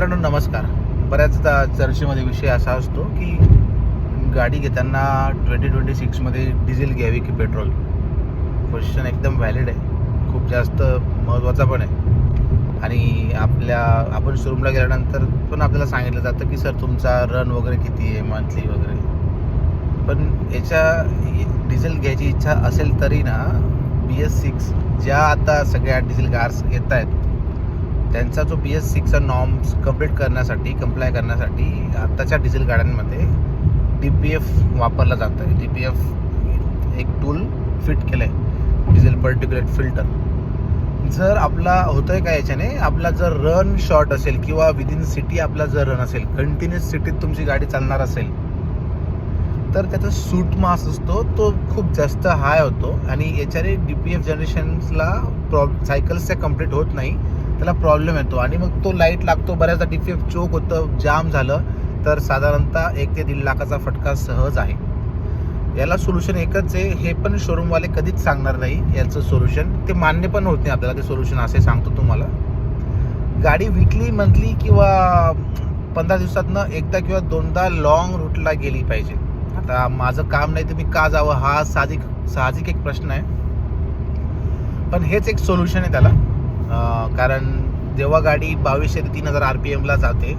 मित्रांनो नमस्कार. बऱ्याचदा चर्चेमध्ये विषय असा असतो की गाडी घेताना 2026मध्ये डिझेल घ्यावी की पेट्रोल. क्वेश्चन एकदम व्हॅलिड आहे, खूप जास्त महत्त्वाचा पण आहे. आणि आपण शोरूमला गेल्यानंतर पण आपल्याला सांगितलं जातं की सर तुमचा रन वगैरे किती आहे मंथली वगैरे. पण डिझेल घ्यायची इच्छा असेल तरी ना BS6 ज्या आता सगळ्या डिझेल कार्स येत आहेत त्यांचा जो BS6चा नॉर्म्स कंप्लाय करण्यासाठी आत्ताच्या डिझेल गाड्यांमध्ये DPF वापरला जातं आहे. DPF एक टूल फिट केलं आहे, डिझेल पर्टिक्युलेट फिल्टर. जर आपला होतं आहे का याच्याने, आपला जर रन शॉर्ट असेल किंवा विदिन सिटी आपला जर रन असेल, कंटिन्युअस सिटीत तुमची गाडी चालणार असेल तर त्याचा सूट मास असतो तो खूप जास्त हाय होतो आणि याच्याने DPF जनरेशन्सला सायकल्स त्या कंप्लीट होत नाही, त्याला प्रॉब्लेम येतो आणि मग तो लाईट लागतो. बऱ्याचदा DPF चोक होतं, जाम झालं तर साधारणतः 1 ते 1.5 लाखाचा फटका सहज आहे. याला सोल्युशन एकच आहे, हे पण शोरूमवाले कधीच सांगणार नाही याचं सोल्युशन. ते मान्य पण होत नाही आपल्याला ते सोल्युशन, असे सांगतो तुम्हाला. गाडी वीकली मंथली किंवा 15 दिवसातनं एकदा किंवा दोनदा लॉंग रूटला गेली पाहिजे. आता माझं काम नाही तर मी का जावं हा साहजिक एक प्रश्न आहे, पण हेच एक सोल्युशन आहे त्याला. कारण जेव्हा गाडी 2200 ते 3000 RPMला जाते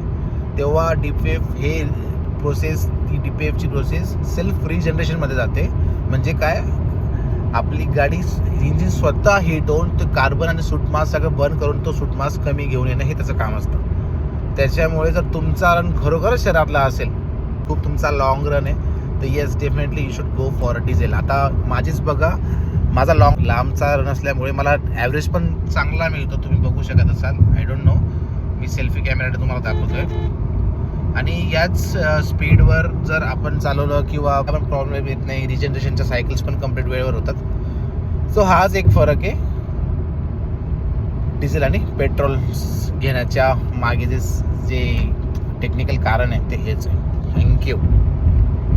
तेव्हा DPF DPFची प्रोसेस सेल्फ रिजनरेशनमध्ये जाते. म्हणजे काय, आपली गाडी इंजिन स्वतः हीट होऊन तो कार्बन आणि सूटमास सगळं बर्न करून तो सूटमास कमी घेऊन येणं हे त्याचं काम असतं. त्याच्यामुळे जर तुमचा रन खरोखर शहरातला असेल, खूप तुमचा लॉंग रन आहे, तर yes definitely you should go for diesel. आता माझीच बघा, माझा लांबचा रन असल्यामुळे मला ॲव्हरेज पण चांगला मिळतो, तुम्ही बघू शकत असाल. I don't know, me selfie कॅमेऱ्याने तुम्हाला दाखवतोय. आणि याच स्पीडवर जर आपण चालवलं किंवा आपण प्रॉब्लेम येत नाही, रिजनरेशनच्या सायकल्स पण कम्प्लीट वेळेवर होतात. सो हाच एक फरक आहे डिझेल आणि पेट्रोल घेण्याच्या मागे जे टेक्निकल कारण आहे ते हेच आहे. थँक्यू.